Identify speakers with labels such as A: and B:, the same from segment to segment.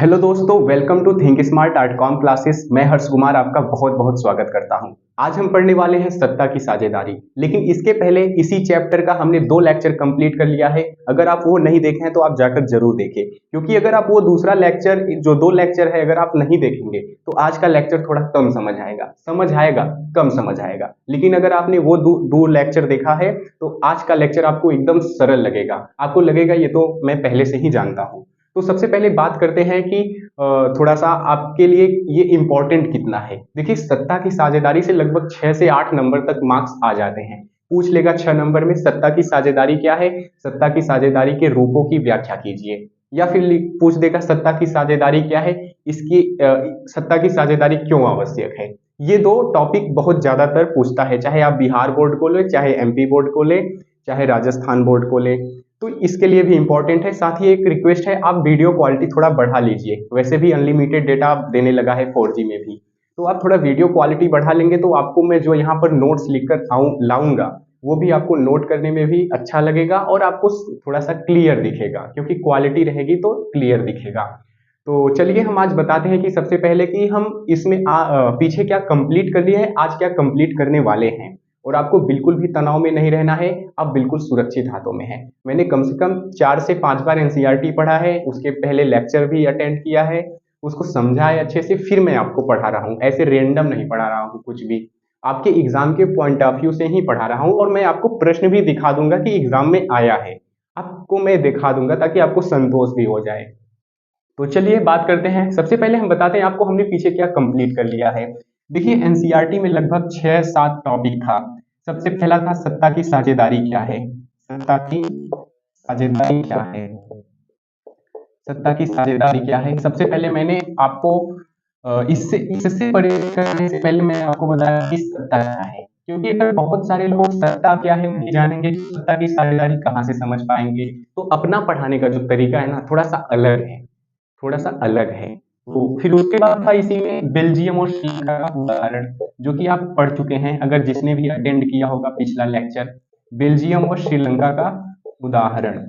A: Hello दोस्तों, welcome to Think Smart Art Com Classes. मैं हर्ष कुमार आपका बहुत बहुत स्वागत करता हूं। आज हम पढ़ने वाले हैं सत्ता की साझेदारी। लेकिन इसके पहले इसी चैप्टर का हमने 2 लेक्चर कंप्लीट कर लिया है। अगर आप वो नहीं देखे हैं तो आप जाकर जरूर देखें, क्योंकि अगर आप वो दूसरा लेक्चर जो 2 लेक्चर है अगर आप नहीं देखेंगे तो आज का लेक्चर थोड़ा कम समझ आएगा, कम समझ आएगा। लेकिन अगर आपने वो दो लेक्चर देखा है तो आज का लेक्चर आपको एकदम सरल लगेगा। आपको लगेगा ये तो मैं पहले से ही जानता हूँ। तो सबसे पहले बात करते हैं कि थोड़ा सा आपके लिए ये इम्पोर्टेंट कितना है। देखिए, सत्ता की साझेदारी से लगभग 6 से 8 नंबर तक मार्क्स आ जाते हैं। पूछ लेगा 6 नंबर में सत्ता की साझेदारी क्या है, सत्ता की साझेदारी के रूपों की व्याख्या कीजिए। या फिर पूछ देगा सत्ता की साझेदारी क्या है, इसकी सत्ता की साझेदारी क्यों आवश्यक है। ये दो टॉपिक बहुत ज्यादातर पूछता है, चाहे आप बिहार बोर्ड को ले, चाहे एमपी बोर्ड को ले, चाहे राजस्थान बोर्ड को ले। तो इसके लिए भी इंपॉर्टेंट है। साथ ही एक रिक्वेस्ट है, आप वीडियो क्वालिटी थोड़ा बढ़ा लीजिए। वैसे भी अनलिमिटेड डेटा देने लगा है 4G में भी, तो आप थोड़ा वीडियो क्वालिटी बढ़ा लेंगे तो आपको मैं जो यहाँ पर नोट्स लिखकर लाऊंगा वो भी आपको नोट करने में भी अच्छा लगेगा और आपको थोड़ा सा क्लियर दिखेगा, क्योंकि क्वालिटी रहेगी तो क्लियर दिखेगा। तो चलिए हम आज बताते हैं कि सबसे पहले कि हम इसमें पीछे क्या कंप्लीट कर लिए हैं, आज क्या कंप्लीट करने वाले हैं। और आपको बिल्कुल भी तनाव में नहीं रहना है, आप बिल्कुल सुरक्षित हाथों में हैं। मैंने कम से कम 4 से 5 बार एनसीईआरटी पढ़ा है, उसके पहले लेक्चर भी अटेंड किया है, उसको समझा है अच्छे से, फिर मैं आपको पढ़ा रहा हूँ। ऐसे रेंडम नहीं पढ़ा रहा हूँ कुछ भी, आपके एग्जाम के पॉइंट ऑफ व्यू से ही पढ़ा रहा हूँ। और मैं आपको प्रश्न भी दिखा दूंगा कि एग्जाम में आया है, आपको मैं दिखा दूंगा ताकि आपको संतोष भी हो जाए। तो चलिए बात करते हैं। सबसे पहले हम बताते हैं आपको हमने पीछे क्या कंप्लीट कर लिया है। देखिए, एनसीईआरटी में लगभग 6-7 टॉपिक था। सबसे पहला था सत्ता की साझेदारी क्या है। सत्ता की साझेदारी क्या है, सत्ता की साझेदारी क्या है। सबसे पहले मैंने आपको इससे इससे परिचय करने से पहले मैं आपको बताया कि सत्ता क्या है, क्योंकि अगर बहुत सारे लोग सत्ता क्या है नहीं जानेंगे तो सत्ता की साझेदारी कहाँ से समझ पाएंगे। तो अपना पढ़ाने का जो तरीका है ना, थोड़ा सा अलग है, थोड़ा सा अलग है। तो फिर उसके बाद था इसी में बेल्जियम और श्रीलंका का उदाहरण, जो कि आप पढ़ चुके हैं अगर जिसने भी अटेंड किया होगा पिछला लेक्चर। बेल्जियम और श्रीलंका का उदाहरण।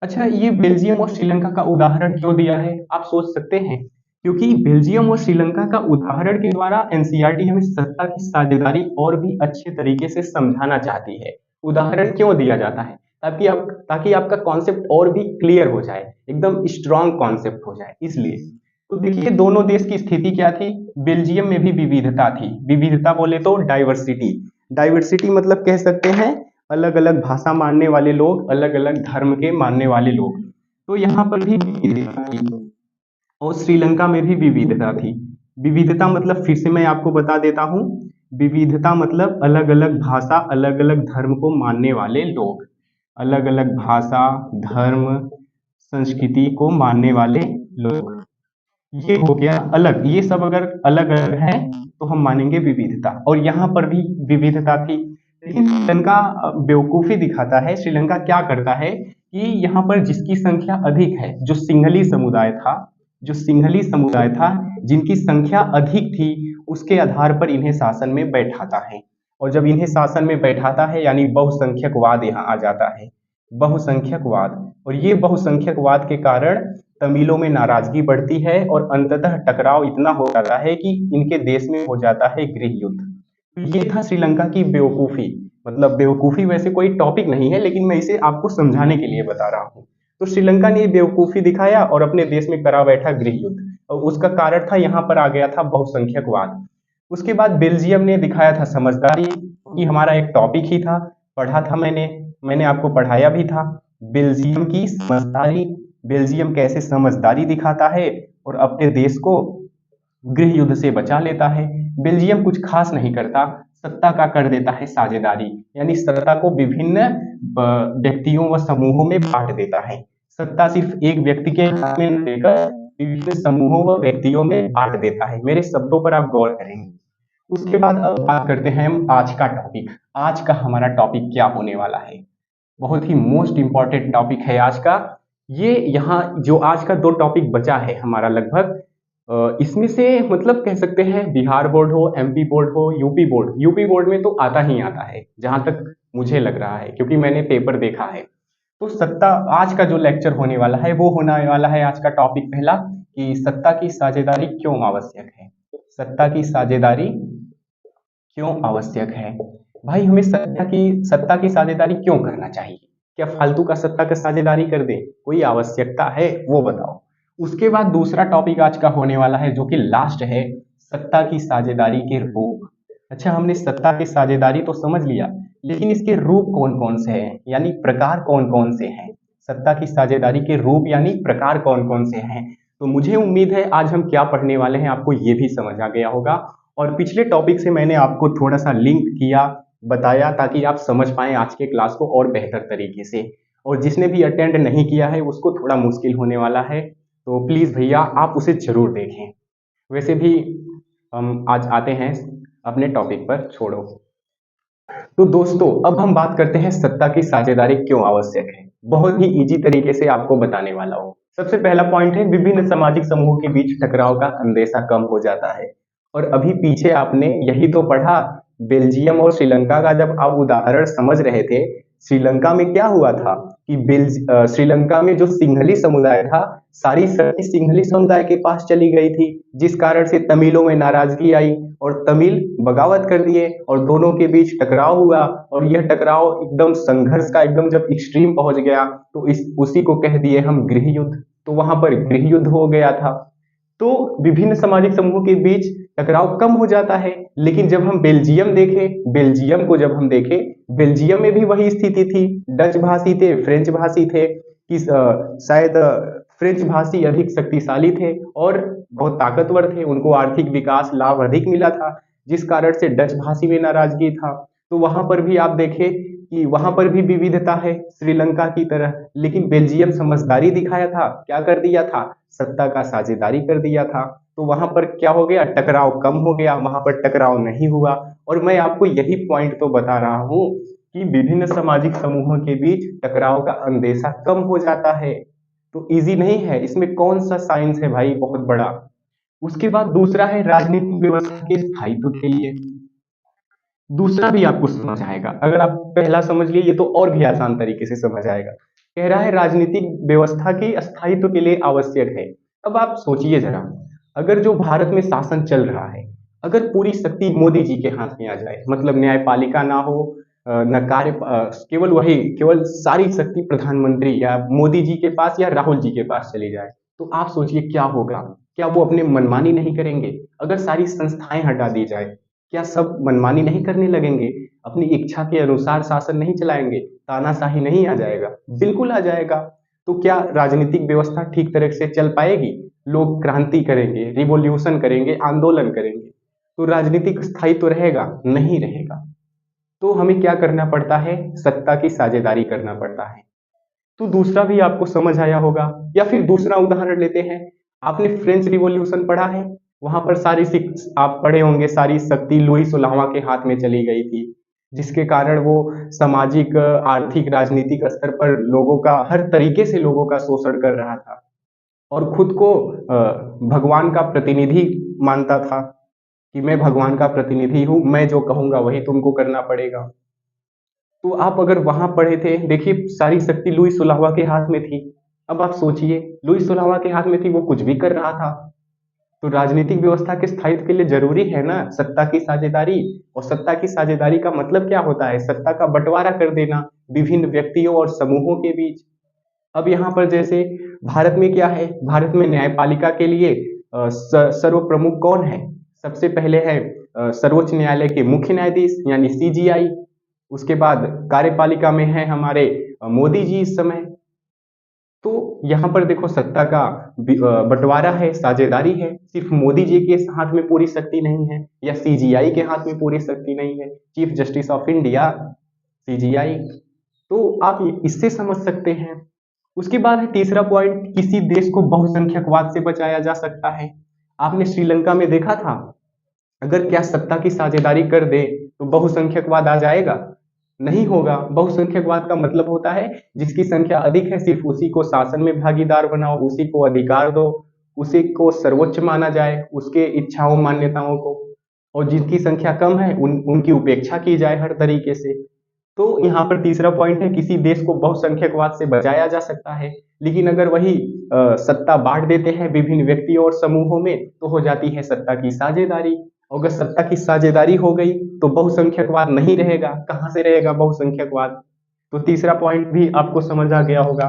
A: अच्छा, ये बेल्जियम और श्रीलंका का उदाहरण क्यों दिया है आप सोच सकते हैं। क्योंकि बेल्जियम और श्रीलंका का उदाहरण के द्वारा एनसीईआरटी हमें सत्ता की साझेदारी और भी अच्छे तरीके से समझाना चाहती है। उदाहरण क्यों दिया जाता है, ताकि आपका कॉन्सेप्ट और भी क्लियर हो जाए, एकदम स्ट्रॉन्ग कॉन्सेप्ट हो जाए, इसलिए। तो देखिए, दोनों देश की स्थिति क्या थी। बेल्जियम में भी विविधता थी। विविधता बोले तो डाइवर्सिटी। डाइवर्सिटी मतलब कह सकते हैं अलग अलग भाषा मानने वाले लोग, अलग अलग धर्म के मानने वाले लोग। तो यहाँ पर भी विविधता थी। और श्रीलंका में भी विविधता थी। विविधता मतलब फिर से मैं आपको बता देता हूँ, विविधता मतलब अलग अलग भाषा, अलग अलग धर्म को मानने वाले लोग, अलग अलग भाषा, धर्म, संस्कृति को मानने वाले लोग। ये हो गया अलग। ये सब अगर अलग अलग है तो हम मानेंगे विविधता, और यहाँ पर भी विविधता थी। लेकिन श्रीलंका बेवकूफी दिखाता है। श्रीलंका क्या करता है कि यहाँ पर जिसकी संख्या अधिक है, जो सिंहली समुदाय था, जिनकी संख्या अधिक थी, उसके आधार पर इन्हें शासन में बैठाता है। और जब इन्हें शासन में बैठाता है यानी बहुसंख्यकवाद यहाँ आ जाता है। बहुसंख्यकवाद। और ये बहुसंख्यकवाद के कारण तमिलों में नाराजगी बढ़ती है और अंततः टकराव इतना हो जाता है कि इनके देश में हो जाता है गृह युद्ध। ये था श्रीलंका की बेवकूफी। मतलब बेवकूफी वैसे कोई टॉपिक नहीं है, लेकिन मैं इसे आपको समझाने के लिए बता रहा हूँ। तो श्रीलंका ने बेवकूफी दिखाया और अपने देश में करा बैठा गृह युद्ध, और उसका कारण था यहाँ पर आ गया था बहुसंख्यकवाद। उसके बाद बेल्जियम ने दिखाया था समझदारी, कि हमारा एक टॉपिक ही था, पढ़ा था मैंने आपको पढ़ाया भी था। बेल्जियम की समझदारी, बेल्जियम कैसे समझदारी दिखाता है और अपने देश को गृह युद्ध से बचा लेता है। बेल्जियम कुछ खास नहीं करता, सत्ता का कर देता है साझेदारी, यानी सत्ता को विभिन्न व्यक्तियों व समूहों में बांट देता है। सत्ता सिर्फ एक व्यक्ति के हाथ में न देकर विभिन्न समूहों व व्यक्तियों में बांट देता है। मेरे शब्दों पर आप गौर करेंगे। उसके बाद अब बात करते हैं हम आज का टॉपिक। आज का हमारा टॉपिक क्या होने वाला है, बहुत ही मोस्ट इंपॉर्टेंट टॉपिक है आज का। ये यहाँ जो आज का 2 टॉपिक बचा है हमारा लगभग, इसमें से मतलब कह सकते हैं बिहार बोर्ड हो, एमपी बोर्ड हो, यूपी बोर्ड में तो आता ही आता है जहां तक मुझे लग रहा है, क्योंकि मैंने पेपर देखा है। तो सत्ता आज का जो लेक्चर होने वाला है वो होने वाला है आज का टॉपिक पहला, कि सत्ता की साझेदारी क्यों आवश्यक है। सत्ता की साझेदारी क्यों आवश्यक है। भाई हमें सत्ता की साझेदारी क्यों करना चाहिए। क्या फालतू का सत्ता का साझेदारी कर दे, कोई आवश्यकता है वो बताओ। उसके बाद दूसरा टॉपिक आज का होने वाला है जो कि लास्ट है, सत्ता की साझेदारी के रूप। अच्छा, हमने सत्ता की साझेदारी तो समझ लिया, लेकिन इसके रूप कौन कौन से हैं, यानी प्रकार कौन कौन से हैं। सत्ता की साझेदारी के रूप यानी प्रकार कौन कौन से हैं। तो मुझे उम्मीद है आज हम क्या पढ़ने वाले हैं आपको ये भी समझ आ गया होगा। और पिछले टॉपिक से मैंने आपको थोड़ा सा लिंक किया, बताया, ताकि आप समझ पाएं आज के क्लास को और बेहतर तरीके से। और जिसने भी अटेंड नहीं किया है उसको थोड़ा मुश्किल होने वाला है, तो प्लीज़ भैया आप उसे जरूर देखें। वैसे भी हम आज आते हैं अपने टॉपिक पर, छोड़ो। तो दोस्तों अब हम बात करते हैं सत्ता की साझेदारी क्यों आवश्यक है। बहुत ही इजी तरीके से आपको बताने वाला हूँ। सबसे पहला पॉइंट है, विभिन्न सामाजिक समूहों के बीच टकराव का अंदेशा कम हो जाता है। और अभी पीछे आपने यही तो पढ़ा, बेल्जियम और श्रीलंका का जब आप उदाहरण समझ रहे थे, श्रीलंका में क्या हुआ था कि श्रीलंका में जो सिंहली समुदाय था, सारी शक्ति सिंहली समुदाय के पास चली गई थी, जिस कारण से तमिलों में नाराजगी आई और तमिल बगावत कर दिए और दोनों के बीच टकराव हुआ। और यह टकराव एकदम संघर्ष का एकदम जब एक्सट्रीम पहुंच गया तो उसी को कह दिए हम गृह युद्ध। तो वहां पर गृह युद्ध हो गया था। तो विभिन्न सामाजिक समूहों के बीच टकराव कम हो जाता है। लेकिन जब हम बेल्जियम को जब हम देखें, बेल्जियम में भी वही स्थिति थी। डच भाषी थे, फ्रेंच भाषी थे, कि शायद फ्रेंच भाषी अधिक शक्तिशाली थे और बहुत ताकतवर थे, उनको आर्थिक विकास लाभ अधिक मिला था, जिस कारण से डच भाषी में नाराजगी था। तो वहां पर भी आप देखें कि वहां पर भी विविधता है श्रीलंका की तरह, लेकिन बेल्जियम समझदारी दिखाया था, क्या कर दिया था, सत्ता का साझेदारी कर दिया था। तो वहां पर क्या हो गया, टकराव कम हो गया, वहां पर टकराव नहीं हुआ। और मैं आपको यही पॉइंट तो बता रहा हूं कि विभिन्न सामाजिक समूहों के बीच टकराव का अंदेशा कम हो जाता है। तो इजी नहीं है, इसमें कौन सा साइंस है भाई, बहुत बड़ा। उसके बाद दूसरा है राजनीतिक व्यवस्था के स्थायित्व के लिए। दूसरा भी आपको समझ आएगा, अगर आप पहला समझ लिए ये तो और भी आसान तरीके से समझ आएगा। कह रहा है राजनीतिक व्यवस्था के स्थायित्व के लिए आवश्यक है। अब आप सोचिए जरा, अगर जो भारत में शासन चल रहा है, अगर पूरी शक्ति मोदी जी के हाथ में आ जाए, मतलब न्यायपालिका ना हो, न केवल सारी शक्ति प्रधानमंत्री या मोदी जी के पास या राहुल जी के पास चली जाए, तो आप सोचिए क्या होगा। क्या वो अपने मनमानी नहीं करेंगे। अगर सारी संस्थाएं हटा दी जाए, क्या सब मनमानी नहीं करने लगेंगे, अपनी इच्छा के अनुसार शासन नहीं चलाएंगे, तानाशाही नहीं आ जाएगा, बिल्कुल आ जाएगा। तो क्या राजनीतिक व्यवस्था ठीक तरह से चल पाएगी। लोग क्रांति करेंगे, रिवॉल्यूशन करेंगे, आंदोलन करेंगे, तो राजनीतिक स्थायित्व रहेगा, नहीं रहेगा। तो हमें क्या करना पड़ता है, सत्ता की साझेदारी करना पड़ता है। तो दूसरा भी आपको समझ आया होगा। या फिर दूसरा उदाहरण लेते हैं, आपने फ्रेंच रिवॉल्यूशन पढ़ा है, वहां पर आप पढ़े होंगे, सारी शक्ति लुई सोलहवां के हाथ में चली गई थी, जिसके कारण वो सामाजिक, आर्थिक, राजनीतिक स्तर पर लोगों का हर तरीके से लोगों का शोषण कर रहा था और खुद को भगवान का प्रतिनिधि मानता था कि मैं भगवान का प्रतिनिधि हूँ, मैं जो कहूंगा वही तुमको करना पड़ेगा। तो आप अगर वहां पढ़े थे, देखिए सारी शक्ति लुई सोलहवां के हाथ में थी। अब आप सोचिए, लुई सोलहवां के हाथ में थी, वो कुछ भी कर रहा था। तो राजनीतिक व्यवस्था के स्थायित्व के लिए जरूरी है ना सत्ता की साझेदारी। और सत्ता की साझेदारी का मतलब क्या होता है, सत्ता का बंटवारा कर देना विभिन्न व्यक्तियों और समूहों के बीच। अब यहाँ पर जैसे भारत में क्या है, भारत में न्यायपालिका के लिए सर्व प्रमुख कौन है। सबसे पहले है सर्वोच्च न्यायालय के मुख्य न्यायाधीश यानी सीजीआई। उसके बाद कार्यपालिका में है हमारे मोदी जी इस समय। तो यहाँ पर देखो सत्ता का बंटवारा है, साझेदारी है। सिर्फ मोदी जी के हाथ में पूरी शक्ति नहीं है या सीजीआई के हाथ में पूरी शक्ति नहीं है, chief justice of India CGI. तो आप इससे समझ सकते हैं। उसके बाद है तीसरा पॉइंट, किसी देश को बहुसंख्यकवाद से बचाया जा सकता है। आपने श्रीलंका में देखा था, अगर क्या सत्ता की साझेदारी कर दे तो बहुसंख्यकवाद आ जाएगा, नहीं होगा। बहुसंख्यकवाद का मतलब होता है जिसकी संख्या अधिक है सिर्फ उसी को शासन में भागीदार बनाओ, उसी को अधिकार दो, उसी को सर्वोच्च माना जाए, उसके इच्छाओं मान्यताओं को। और जिनकी संख्या कम है उनकी उपेक्षा की जाए हर तरीके से। तो यहाँ पर तीसरा पॉइंट है, किसी देश को बहुसंख्यकवाद से बचाया जा सकता है, लेकिन अगर वही सत्ता बांट देते हैं विभिन्न व्यक्तियों और समूहों में तो हो जाती है सत्ता की साझेदारी। अगर सत्ता की साझेदारी हो गई तो बहुसंख्यकवाद नहीं रहेगा, कहाँ से रहेगा बहुसंख्यकवाद। तो तीसरा पॉइंट भी आपको समझ आ गया होगा।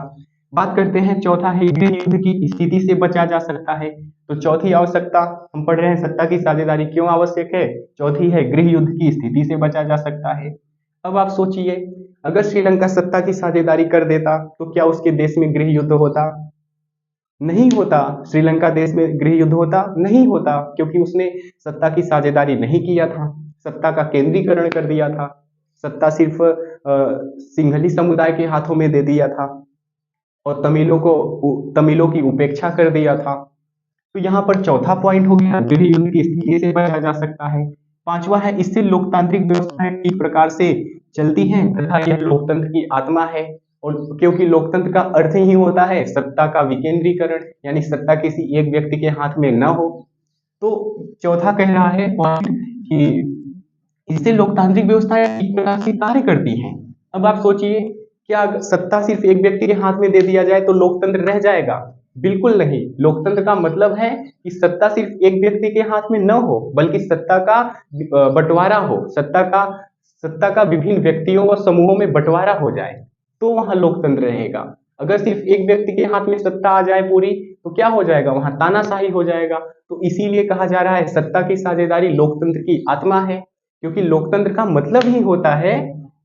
A: बात करते हैं, चौथा है गृह युद्ध की स्थिति से बचा जा सकता है। तो चौथी आवश्यकता हम पढ़ रहे हैं, सत्ता की साझेदारी क्यों आवश्यक है। चौथी है गृह युद्ध की स्थिति से बचा जा सकता है। अब आप सोचिए, अगर श्रीलंका सत्ता की साझेदारी कर देता तो क्या उसके देश में गृह युद्ध होता। नहीं होता। श्रीलंका देश में गृह युद्ध होता नहीं होता, क्योंकि उसने सत्ता की साझेदारी नहीं किया था, सत्ता का केंद्रीकरण कर दिया था, सत्ता सिर्फ सिंघली समुदाय के हाथों में दे दिया था और तमिलों की उपेक्षा कर दिया था। तो यहाँ पर चौथा पॉइंट हो गया, गृह युद्ध की स्थिति से बचा जा सकता है। पांचवा है, इससे लोकतांत्रिक व्यवस्थाएं ठीक प्रकार से चलती हैं तथा यह लोकतंत्र की आत्मा है। और क्योंकि लोकतंत्र का अर्थ ही होता है सत्ता का विकेंद्रीकरण, यानी सत्ता किसी एक व्यक्ति के हाथ में न हो। तो चौथा कह रहा है पॉइंट कि इससे लोकतांत्रिक व्यवस्थाएं ठीक प्रकार से कार्य करती हैं। अब आप सोचिए, क्या सत्ता सिर्फ एक व्यक्ति के हाथ में दे दिया जाए तो लोकतंत्र रह जाएगा। बिल्कुल नहीं। लोकतंत्र का मतलब है कि सत्ता सिर्फ एक व्यक्ति के हाथ में न हो, बल्कि सत्ता का बंटवारा हो, सत्ता का विभिन्न व्यक्तियों व समूहों में बंटवारा हो जाए, तो वहां लोकतंत्र रहेगा। अगर सिर्फ एक व्यक्ति के हाथ में सत्ता आ जाए पूरी, तो क्या हो जाएगा, वहां तानाशाही हो जाएगा। तो इसीलिए कहा जा रहा है सत्ता की साझेदारी लोकतंत्र की आत्मा है, क्योंकि लोकतंत्र का मतलब ही होता है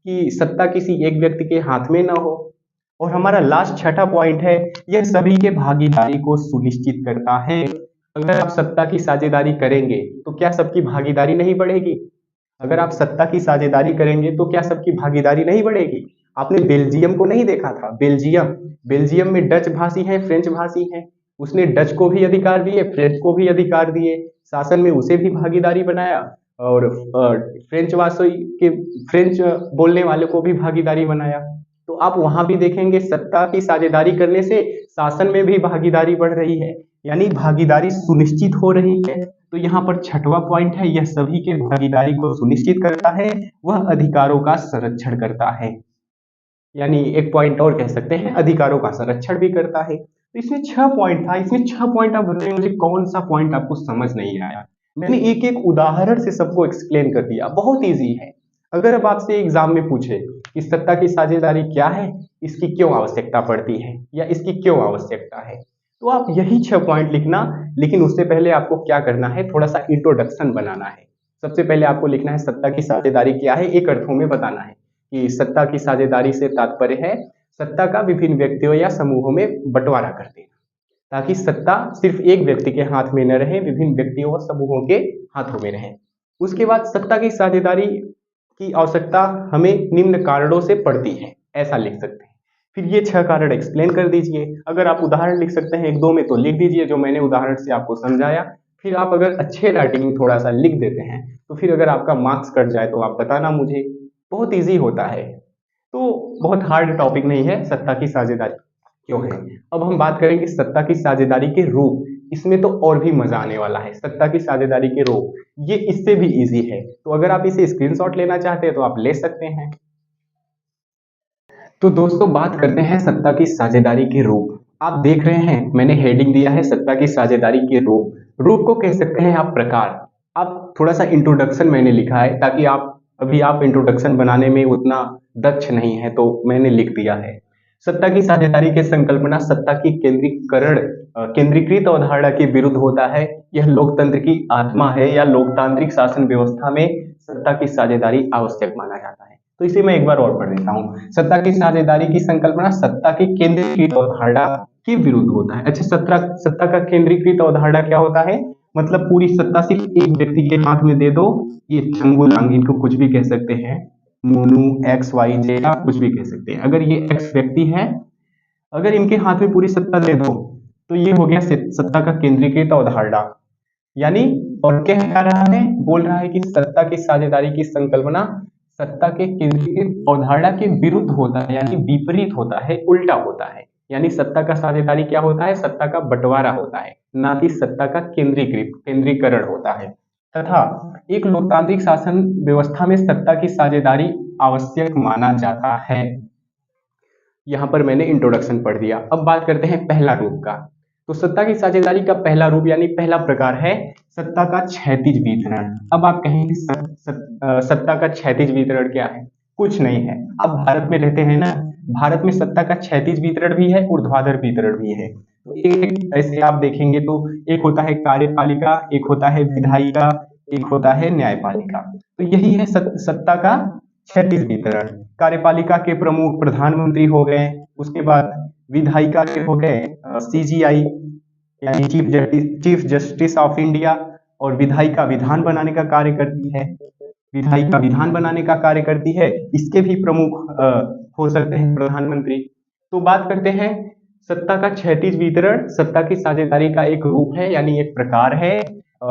A: कि सत्ता किसी एक व्यक्ति के हाथ में ना हो। और हमारा लास्ट छठा पॉइंट है, यह सभी के भागीदारी को सुनिश्चित करता है। अगर आप सत्ता की साझेदारी करेंगे तो क्या सबकी भागीदारी नहीं बढ़ेगी। अगर आप सत्ता की साझेदारी करेंगे तो क्या सबकी भागीदारी नहीं बढ़ेगी। आपने बेल्जियम को नहीं देखा था। बेल्जियम में डच भाषी है, फ्रेंच भाषी है। उसने डच को भी अधिकार दिए, फ्रेंच को भी अधिकार दिए, शासन में उसे भी भागीदारी बनाया और फ्रेंच भाषी के फ्रेंच बोलने वाले को भी भागीदारी बनाया। तो आप वहां भी देखेंगे सत्ता की साझेदारी करने से शासन में भी भागीदारी बढ़ रही है, यानी भागीदारी सुनिश्चित हो रही है। तो यहाँ पर छठवां पॉइंट है, यह सभी के भागीदारी को सुनिश्चित करता है, वह अधिकारों का संरक्षण करता है। यानी एक पॉइंट और कह सकते हैं, अधिकारों का संरक्षण भी करता है। तो इसमें 6 पॉइंट था। इसमें 6 पॉइंट आप बताइए मुझे कौन सा पॉइंट आपको समझ नहीं आया। मैंने एक एक उदाहरण से सबको एक्सप्लेन कर दिया, बहुत इजी है। अगर अब आपसे एग्जाम में पूछे कि सत्ता की साझेदारी क्या है, इसकी क्यों आवश्यकता पड़ती है या इसकी क्यों आवश्यकता है, तो आप यही 6 पॉइंट लिखना। लेकिन उससे पहले आपको क्या करना है, थोड़ा सा इंट्रोडक्शन बनाना है। सबसे पहले आपको लिखना है सत्ता की साझेदारी क्या है, एक अर्थों में बताना है कि सत्ता की साझेदारी से तात्पर्य है सत्ता का विभिन्न व्यक्तियों या समूहों में बंटवारा कर देना, ताकि सत्ता सिर्फ एक व्यक्ति के हाथ में न रहे, विभिन्न व्यक्तियों और समूहों के हाथों में रहे। उसके बाद सत्ता की साझेदारी की आवश्यकता हमें निम्न कारणों से पड़ती है, ऐसा लिख सकते हैं। फिर ये 6 कारण एक्सप्लेन कर दीजिए। अगर आप उदाहरण लिख सकते हैं 1-2 में तो लिख दीजिए, जो मैंने उदाहरण से आपको समझाया। फिर आप अगर अच्छे राइटिंग में थोड़ा सा लिख देते हैं तो फिर अगर आपका मार्क्स कट जाए तो आप बताना मुझे। बहुत ईजी होता है, तो बहुत हार्ड टॉपिक नहीं है सत्ता की साझेदारी क्यों है। अब हम बात करेंगे सत्ता की साझेदारी के रूप। इसमें तो और भी मजा आने वाला है। सत्ता की साझेदारी के रूप ये इससे भी इजी है, तो अगर आप इसे स्क्रीनशॉट लेना चाहते हैं तो आप ले सकते हैं। तो दोस्तों बात करते हैं सत्ता की साझेदारी के रूप। आप देख रहे हैं मैंने हेडिंग दिया है सत्ता की साझेदारी के रूप। रूप को कह सकते हैं आप प्रकार। आप थोड़ा सा इंट्रोडक्शन मैंने लिखा है ताकि आप इंट्रोडक्शन बनाने में उतना दक्ष नहीं है, तो मैंने लिख दिया है। सत्ता की साझेदारी की संकल्पना सत्ता की केंद्रीकृत अवधारणा के विरुद्ध होता है। यह लोकतंत्र की आत्मा है या लोकतांत्रिक शासन व्यवस्था में सत्ता की साझेदारी आवश्यक माना जाता है। तो इसे मैं एक बार और पढ़ देता हूँ। सत्ता की साझेदारी की संकल्पना सत्ता की केंद्रीकृत अवधारणा के विरुद्ध होता है। अच्छा, सत्ता का केंद्रीकृत अवधारणा क्या होता है, मतलब पूरी सत्ता सिर्फ एक व्यक्ति के हाथ में दे दो। ये चंगुलांग, इनको कुछ भी कह सकते हैं, मोनू, एक्स, वाई, जे, आप कुछ भी कह सकते हैं। अगर ये एक्स व्यक्ति है, अगर इनके हाथ में पूरी सत्ता दे दो तो ये हो गया सत्ता का केंद्रीकृत अवधारणा। यानी और क्या कह रहा है, बोल रहा है कि सत्ता की साझेदारी की संकल्पना सत्ता के केंद्रीकृत अवधारणा के विरुद्ध होता है, यानी विपरीत होता है, उल्टा होता है। यानी सत्ता का साझेदारी क्या होता है, सत्ता का बंटवारा होता है, ना कि सत्ता का केंद्रीकरण होता है। तथा एक लोकतांत्रिक शासन व्यवस्था में सत्ता की साझेदारी आवश्यक माना जाता है। यहाँ पर मैंने इंट्रोडक्शन पढ़ दिया। अब बात करते हैं पहला रूप का। तो सत्ता की साझेदारी का पहला रूप यानी पहला प्रकार है सत्ता का क्षैतिज वितरण। अब आप कहेंगे सत्ता का क्षैतिज वितरण क्या है? कुछ नहीं है। अब भारत में रहते हैं ना, भारत में सत्ता का क्षैतिज वितरण भी है, ऊर्ध्वाधर वितरण भी है। तो एक ऐसे आप देखेंगे तो एक होता है कार्यपालिका, एक होता है विधायिका, एक होता है न्यायपालिका। तो यही है सत्ता का क्षैतिज वितरण। कार्यपालिका के प्रमुख प्रधानमंत्री हो गए, उसके बाद विधायिका के हो गए सीजीआई यानी चीफ जस्टिस ऑफ इंडिया, और विधायिका विधान बनाने का कार्य करती है। विधायिका विधान बनाने का कार्य करती है, इसके भी प्रमुख हो सकते हैं प्रधानमंत्री। तो बात करते हैं सत्ता का क्षैतिज वितरण सत्ता की साझेदारी का एक रूप है यानी एक प्रकार है।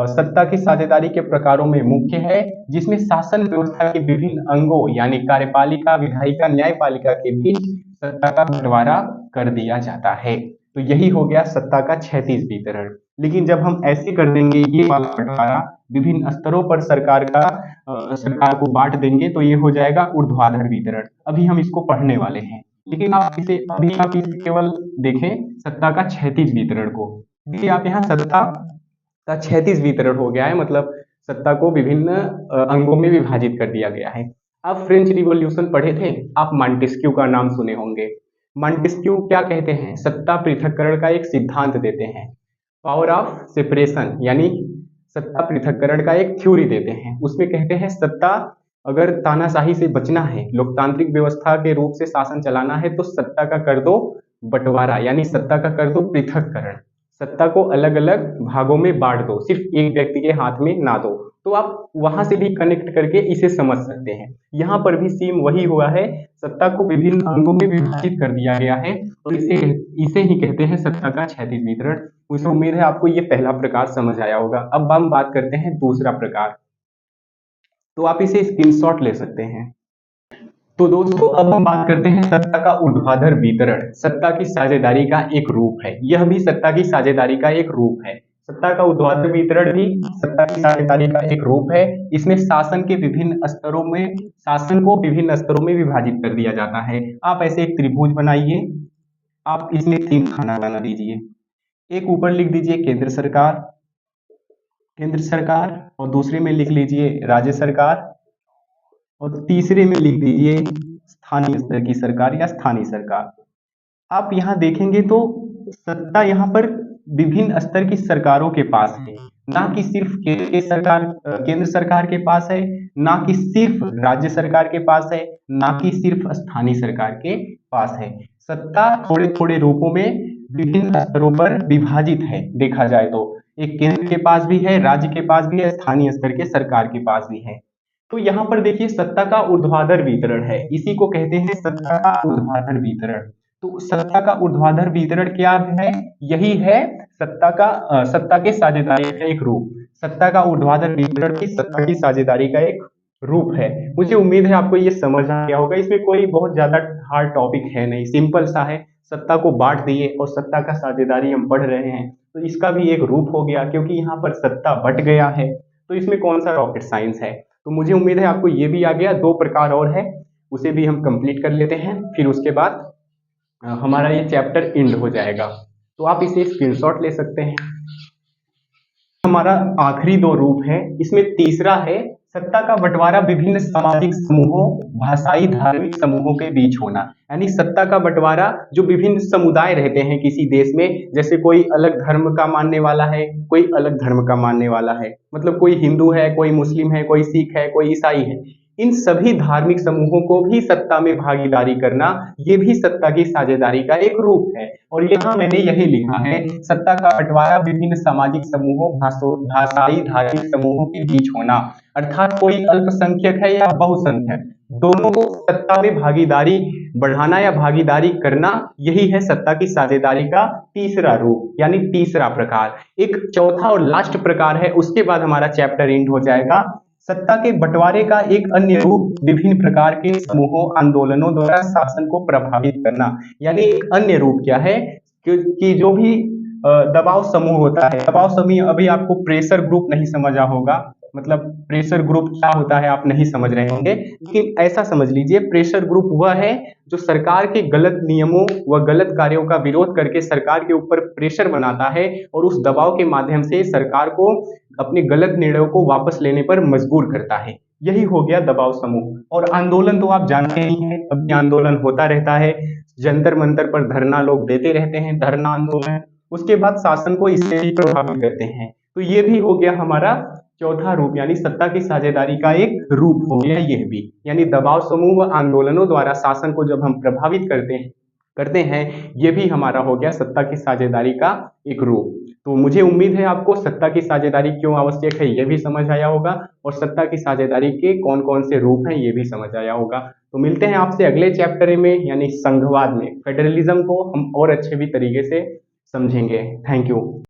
A: सत्ता की साझेदारी के प्रकारों में मुख्य है जिसमें शासन व्यवस्था के विभिन्न अंगों यानी कार्यपालिका, विधायिका, न्यायपालिका के बीच सत्ता का बंटवारा कर दिया जाता है। तो यही हो गया सत्ता का क्षैतिज वितरण। लेकिन जब हम ऐसे कर देंगे ये वाला बंटवारा, विभिन्न स्तरों पर सरकार को बांट देंगे, तो ये हो जाएगा ऊर्ध्वाधर वितरण। अभी हम इसको पढ़ने वाले हैं, लेकिन आप इसे केवल देखें सत्ता का क्षैतिज वितरण को। देखिए आप यहाँ सत्ता का क्षैतिज वितरण हो गया है, मतलब सत्ता को विभिन्न अंगों में विभाजित कर दिया गया है। आप फ्रेंच रिवॉल्यूशन पढ़े थे, आप मॉन्टेस्क्यू का नाम सुने होंगे। मॉन्टेस्क्यू क्या कहते हैं? सत्ता पृथक्करण का एक सिद्धांत देते हैं, पावर ऑफ सेपरेशन यानी सत्ता पृथक्करण का एक थ्योरी देते हैं। उसमें कहते हैं सत्ता अगर तानाशाही से बचना है, लोकतांत्रिक व्यवस्था के रूप से शासन चलाना है, तो सत्ता का कर दो बंटवारा यानी सत्ता का कर दो पृथक्करण। सत्ता को अलग अलग भागों में बांट दो, सिर्फ एक व्यक्ति के हाथ में ना दो। तो आप वहां से भी कनेक्ट करके इसे समझ सकते हैं। यहाँ पर भी सेम वही हुआ है, सत्ता को विभिन्न अंगों में विभाजित कर दिया गया है और इसे इसे ही कहते हैं सत्ता का क्षैतिज वितरण। मुझे उम्मीद है आपको ये पहला प्रकार समझ आया होगा। अब हम बात करते हैं दूसरा प्रकार। तो आप इसे स्क्रीनशॉट ले सकते हैं। तो दोस्तों अब हम बात करते हैं सत्ता का ऊर्ध्वाधर वितरण सत्ता की साझेदारी का एक रूप है। यह भी सत्ता की साझेदारी का एक रूप है। सत्ता का ऊर्ध्वाधर वितरण भी सत्ता की साझेदारी का एक रूप है। इसमें शासन को विभिन्न स्तरों में विभाजित कर दिया जाता है। आप ऐसे एक त्रिभुज बनाइए, आप इसमें 3 खाना बना दीजिए। एक ऊपर लिख दीजिए केंद्र सरकार, और दूसरे में लिख लीजिए राज्य सरकार, और तीसरे में लिख दीजिए स्थानीय स्तर की सरकार या स्थानीय सरकार। आप यहाँ देखेंगे तो सत्ता यहाँ पर विभिन्न स्तर की सरकारों के पास है, ना कि सिर्फ केंद्र सरकार के पास है, ना कि सिर्फ राज्य सरकार के पास है, ना कि सिर्फ स्थानीय सरकार के पास है। सत्ता थोड़े थोड़े रूपों में विभिन्न स्तरों पर विभाजित है। देखा जाए तो एक केंद्र के पास भी है, राज्य के पास भी है, स्थानीय स्तर के सरकार के पास भी है। तो यहाँ पर देखिए सत्ता का ऊर्ध्वाधर वितरण है, इसी को कहते हैं सत्ता का ऊर्ध्वाधर वितरण। तो सत्ता का ऊर्ध्वाधर वितरण क्या है? यही है सत्ता के साझेदारी का एक रूप। सत्ता का ऊर्ध्वाधर वितरण भी सत्ता की साझेदारी का एक रूप है। मुझे उम्मीद है आपको ये समझ आ गया होगा। इसमें कोई बहुत ज्यादा हार्ड टॉपिक है नहीं, सिंपल सा है। सत्ता को बांट दिए और सत्ता का साझेदारी हम पढ़ रहे हैं, तो इसका भी एक रूप हो गया, क्योंकि यहाँ पर सत्ता बट गया है। तो इसमें कौन सा रॉकेट साइंस है? तो मुझे उम्मीद है आपको ये भी आ गया। 2 प्रकार और है, उसे भी हम कंप्लीट कर लेते हैं, फिर उसके बाद हमारा ये चैप्टर एंड हो जाएगा। तो आप इसे स्क्रीनशॉट ले सकते हैं। हमारा आखिरी 2 रूप है। इसमें तीसरा है सत्ता का बंटवारा विभिन्न सामाजिक समूहों, भाषाई, धार्मिक समूहों के बीच होना। यानी सत्ता का बंटवारा जो विभिन्न समुदाय रहते हैं किसी देश में, जैसे कोई अलग धर्म का मानने वाला है, कोई अलग धर्म का मानने वाला है, मतलब कोई हिंदू है, कोई मुस्लिम है, कोई सिख है, कोई ईसाई है, इन सभी धार्मिक समूहों को भी सत्ता में भागीदारी करना, ये भी सत्ता की साझेदारी का एक रूप है। और यहाँ मैंने यही लिखा है, सत्ता का बंटवारा विभिन्न सामाजिक समूहों, भाषाई, धार्मिक समूहों के बीच होना। अर्थात कोई अल्पसंख्यक है या बहुसंख्यक, दोनों को सत्ता में भागीदारी बढ़ाना या भागीदारी करना, यही है सत्ता की साझेदारी का तीसरा रूप यानी तीसरा प्रकार। एक चौथा और लास्ट प्रकार है, उसके बाद हमारा चैप्टर एंड हो जाएगा। सत्ता के बंटवारे का एक अन्य रूप विभिन्न प्रकार के समूहों, आंदोलनों द्वारा शासन को प्रभावित करना। यानी एक अन्य रूप क्या है कि जो भी दबाव समूह होता है, दबाव समूह, अभी आपको प्रेशर ग्रुप नहीं समझा होगा, मतलब प्रेशर ग्रुप क्या होता है आप नहीं समझ रहे होंगे, लेकिन ऐसा समझ लीजिए प्रेशर ग्रुप वह है जो सरकार के गलत नियमों व गलत कार्यों का विरोध करके सरकार के ऊपर प्रेशर बनाता है और उस दबाव के माध्यम से सरकार को अपने गलत निर्णयों को वापस लेने पर मजबूर करता है। यही हो गया दबाव समूह। और आंदोलन तो आप जानते ही हैं, अभी आंदोलन होता रहता है, जंतर मंतर पर धरना लोग देते रहते हैं, धरना आंदोलन, उसके बाद शासन को इससे ही प्रभावित करते हैं। तो ये भी हो गया हमारा चौथा रूप, यानी सत्ता की साझेदारी का एक रूप हो गया यह भी, यानी दबाव समूह व आंदोलनों द्वारा शासन को जब हम प्रभावित करते हैं ये भी हमारा हो गया सत्ता की साझेदारी का एक रूप। तो मुझे उम्मीद है आपको सत्ता की साझेदारी क्यों आवश्यक है ये भी समझ आया होगा, और सत्ता की साझेदारी के कौन कौन से रूप हैं ये भी समझ आया होगा। तो मिलते हैं आपसे अगले चैप्टर में, यानी संघवाद में फेडरलिज्म को हम और अच्छे भी तरीके से समझेंगे। Thank you.